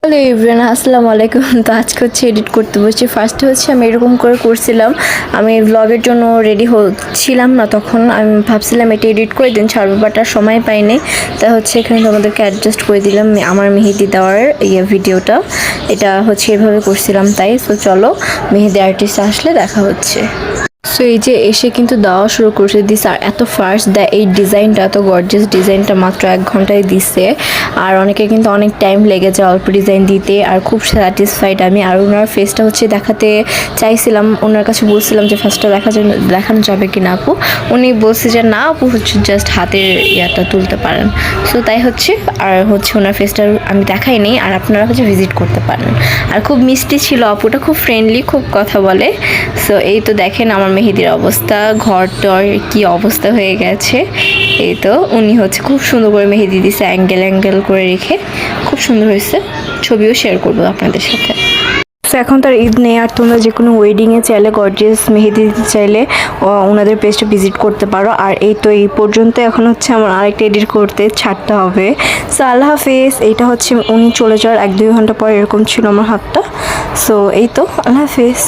Hello everyone, আসসালামু আলাইকুম। তো আজকে এডিট করতে বসছি। ফার্স্টে আমি এরকম করে করছিলাম। আমি ব্লগের জন্য রেডি হচ্ছিলাম না, তখন আমি ভাবছিলাম এটা এডিট করে দিন ছাড়বো, বাট আর সময় পাইনি। তাই এখানে তোমাদেরকে অ্যাডজাস্ট করে দিলাম আমার মেহেদি দেওয়ার ভিডিওটা। এটা এভাবে করছিলাম তাই। তো চলো, মেহেদি আর্টিস্ট আসলে দেখা হচ্ছে। সো এই যে এসে কিন্তু দেওয়া শুরু করছে দিস, আর এত ফার্স্ট দেয় এই ডিজাইনটা, এত গর্জিয়াস ডিজাইনটা মাত্র 1 ঘন্টায় দিছে। আর অনেকে কিন্তু অনেক টাইম লেগে যায় অল্প ডিজাইন দিতে, আর খুব স্যাটিসফাইড আমি। আর ওনার ফেসটা দেখাতে চাইছিলাম, ওনার কাছে বলছিলাম যে ফার্স্টটা দেখানো যাবে কি না আপু। উনি বলছে যে না আপু, জাস্ট হাতের ইয়াটা তুলতে পারেন। সো তাই আর ওনার ফেসটা আমি দেখাইনি, আর আপনারা ভিজিট করতে পারেন। আর খুব মিষ্টি ছিল আপুটা, খুব ফ্রেন্ডলি, খুব কথা বলে। সো এই তো দেখেন আমার মেহেদির অবস্থা, ঘরটার কি অবস্থা হয়ে গেছে। এই তো উনি খুব সুন্দর করে মেহেদি দিছে, অ্যাঙ্গেল করে রেখে খুব সুন্দর হয়েছে। ছবিও শেয়ার করবো আপনাদের সাথে। তো এখন তার ঈদ নেই, আর তোমরা যে কোনো ওয়েডিংয়ে চাইলে গর্জিয়াস মেহেদি দিতে চাইলে ওনাদের পেজটা ভিজিট করতে পারো। আর এই তো এই পর্যন্ত। এখন আমার আরেকটা এডিট করতে ছাড়তে হবে। সো আল্লাহ হাফিজ। এইটা উনি চলে যাওয়ার 1-2 ঘন্টা পর এরকম ছিল আমার হাতটা। সো এই তো, আল্লাহ হাফিজ।